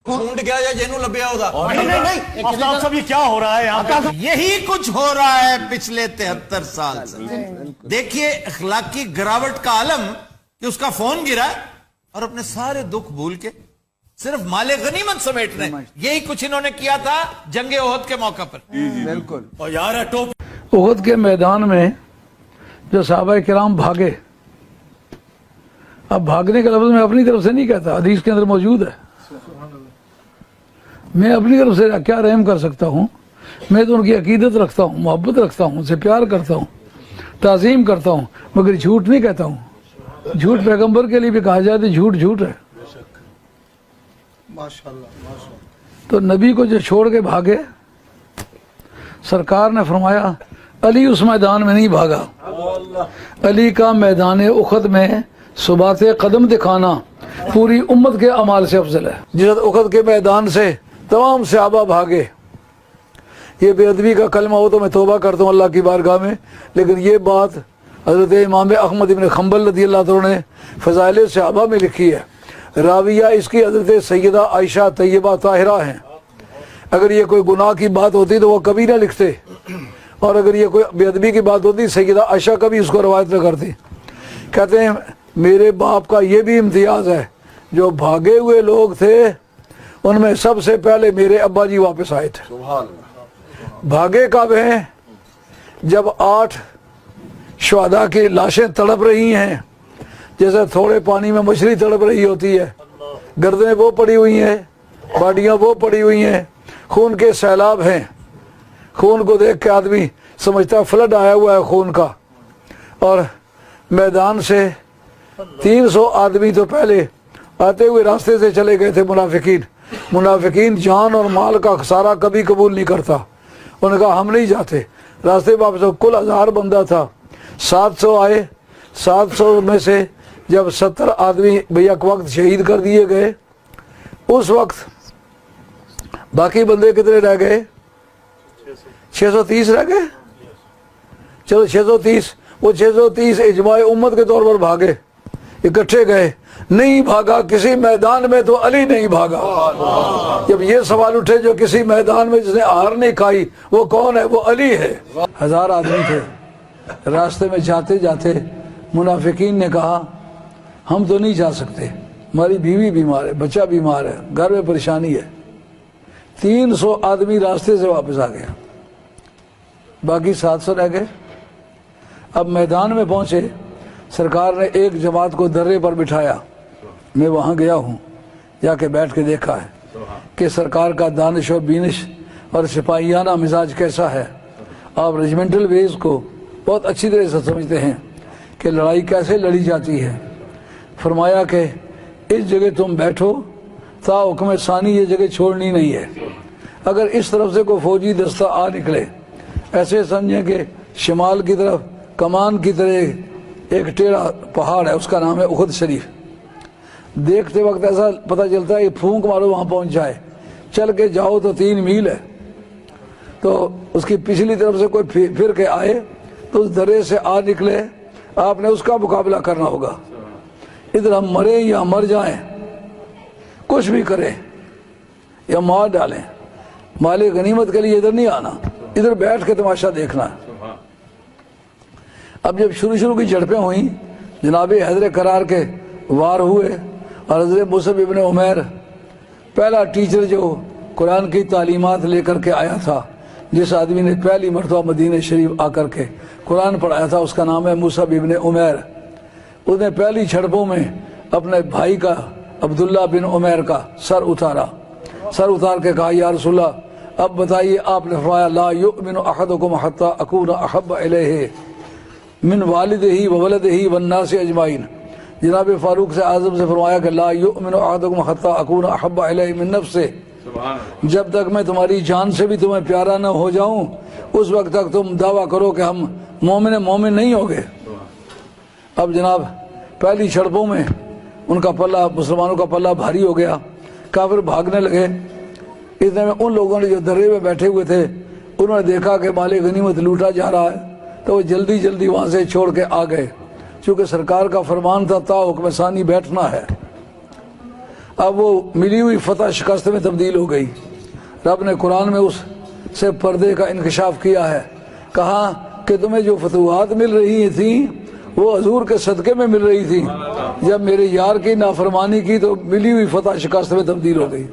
ڈھونڈ گیا یا جنوں لبیا ہودا نہیں افطاب صاحب یہ کیا ہو رہا ہے یہاں پہ؟ یہی کچھ ہو رہا ہے پچھلے 73 سال سے۔ دیکھیے اخلاقی گراوٹ کا عالم کہ اس کا فون گرا اور اپنے سارے دکھ بھول کے صرف مال غنیمت سمیٹ رہے ہیں۔ یہی کچھ انہوں نے کیا تھا جنگ احد کے موقع پر۔ بالکل۔ اور یار ہے ٹوپ احد کے میدان میں جو صحابہ کرام بھاگے، اب بھاگنے کا لفظ میں اپنی طرف سے نہیں کہتا، حدیث کے اندر موجود ہے۔ میں اپنی طرف سے کیا رحم کر سکتا ہوں؟ میں تو ان کی عقیدت رکھتا ہوں، محبت رکھتا ہوں، ان سے پیار کرتا ہوں، تعظیم کرتا ہوں، مگر جھوٹ نہیں کہتا ہوں۔ جھوٹ پیغمبر کے لیے بھی کہا جائے تو جھوٹ جھوٹ ہے۔ تو نبی کو جو چھوڑ کے بھاگے، سرکار نے فرمایا علی اس میدان میں نہیں بھاگا، علی کا میدان احد میں ثبات قدم دکھانا پوری امت کے اعمال سے افضل ہے۔ جس احد کے میدان سے تمام صحابہ بھاگے، یہ بے ادبی کا کلمہ ہو تو میں توبہ کرتا ہوں اللہ کی بارگاہ میں، لیکن یہ بات حضرت امام احمد بن حنبل رضی اللہ عنہ نے فضائل صحابہ میں لکھی ہے۔ راویہ اس کی حضرت سیدہ عائشہ طیبہ طاہرہ ہیں۔ اگر یہ کوئی گناہ کی بات ہوتی تو وہ کبھی نہ لکھتے، اور اگر یہ کوئی بے ادبی کی بات ہوتی سیدہ عائشہ کبھی اس کو روایت نہ کرتی۔ کہتے ہیں میرے باپ کا یہ بھی امتیاز ہے، جو بھاگے ہوئے لوگ تھے ان میں سب سے پہلے میرے ابا جی واپس آئے تھے۔ بھاگے کب ہیں؟ جب 8 شہداء کی لاشیں تڑپ رہی ہیں، جیسے تھوڑے پانی میں مچھلی تڑپ رہی ہوتی ہے، گردنیں وہ پڑی ہوئی ہیں، باڈیاں وہ پڑی ہوئی ہیں، خون کے سیلاب ہیں، خون کو دیکھ کے آدمی سمجھتا فلڈ آیا ہوا ہے خون کا۔ اور میدان سے 300 آدمی تو پہلے آتے ہوئے راستے سے چلے گئے تھے منافقین جان اور مال کا خسارہ کبھی قبول نہیں کرتا۔ انہوں نے کہا ہم نہیں جاتے، راستے واپس کل 1000 بندہ تھا، 700 آئے، 700 میں سے جب 70 آدمی بیک وقت شہید کر دیے گئے، اس وقت باقی بندے کتنے رہ گئے؟ 630 رہ گئے۔ چلو 630، وہ 630 اجماع امت کے طور پر بھاگے، اکٹھے گئے۔ نہیں بھاگا کسی میدان میں تو علی نہیں بھاگا۔ جب یہ سوال اٹھے جو کسی میدان میں جس نے ہار نہیں کھائی وہ کون ہے؟ وہ علی ہے۔ 1000 آدمی تھے، راستے میں جاتے جاتے منافقین نے کہا ہم تو نہیں جا سکتے، ہماری بیوی بیمار ہے، بچہ بیمار ہے، گھر میں پریشانی ہے۔ 300 آدمی راستے سے واپس آ گیا، باقی 700 رہ گئے۔ اب میدان میں پہنچے، سرکار نے ایک جماعت کو درے پر بٹھایا، میں وہاں گیا ہوں، جا کے بیٹھ کے دیکھا ہے کہ سرکار کا دانش و بینش اور سپاہیانہ مزاج کیسا ہے۔ آپ ریجمنٹل ویز کو بہت اچھی طرح سے سمجھتے ہیں کہ لڑائی کیسے لڑی جاتی ہے۔ فرمایا کہ اس جگہ تم بیٹھو، تا حکم ثانی یہ جگہ چھوڑنی نہیں ہے۔ اگر اس طرف سے کوئی فوجی دستہ آ نکلے، ایسے سمجھیں کہ شمال کی طرف کمان کی طرح ایک ٹیڑھا پہاڑ ہے، اس کا نام ہے احد شریف۔ دیکھتے وقت ایسا پتہ چلتا ہے کہ پھونک مارو وہاں پہنچ جائے، چل کے جاؤ تو 3 میل ہے۔ تو اس کی پچھلی طرف سے کوئی پھر کے آئے تو اس درے سے آ نکلے، آپ نے اس کا مقابلہ کرنا ہوگا۔ ادھر ہم مریں یا مر جائیں، کچھ بھی کریں یا مار ڈالیں، مال غنیمت کے لیے ادھر نہیں آنا، ادھر بیٹھ کے تماشا دیکھنا۔ اب جب شروع کی جھڑپیں ہوئیں، جناب حیدر کرار کے وار ہوئے، اور حضرت مصعب ابن عمیر پہلا ٹیچر جو قرآن کی تعلیمات لے کر کے آیا تھا، جس آدمی نے پہلی مرتبہ مدینہ شریف آ کر کے قرآن پڑھایا تھا، اس کا نام ہے مصعب ابن عمیر۔ اس نے پہلی جھڑپوں میں اپنے بھائی کا عبداللہ بن عمیر کا سر اتار کے کہا یا رسول اللہ اب بتائیے۔ آپ نے فرمایا لا یؤمن احدکم حتی اکون احب الیہ من والدہ وولدہ والناس اجمعین۔ جناب فاروق سے اعظم سے فرمایا کہ لا یؤمن احدکم حتی اکون احب الیہ من نفسہ، جب تک میں تمہاری جان سے بھی تمہیں پیارا نہ ہو جاؤں اس وقت تک تم دعویٰ کرو کہ ہم مومن نہیں ہوگے۔ اب جناب پہلی جھڑپوں میں ان کا پلہ، مسلمانوں کا پلہ بھاری ہو گیا، کافر بھاگنے لگے۔ اتنے میں ان لوگوں نے جو درے میں بیٹھے ہوئے تھے انہوں نے دیکھا کہ مال غنیمت لوٹا جا رہا ہے، تو وہ جلدی وہاں سے چھوڑ کے آ گئے، چونکہ سرکار کا فرمان تھا تا حکم ثانی بیٹھنا ہے۔ اب وہ ملی ہوئی فتح شکست میں تبدیل ہو گئی. رب نے قرآن میں اس سے پردے کا انکشاف کیا ہے. کہا کہ تمہیں جو فتوحات مل رہی تھیں وہ حضور کے صدقے میں مل رہی تھی. جب میرے یار کی نافرمانی کی تو ملی ہوئی فتح شکست میں تبدیل ہو گئی.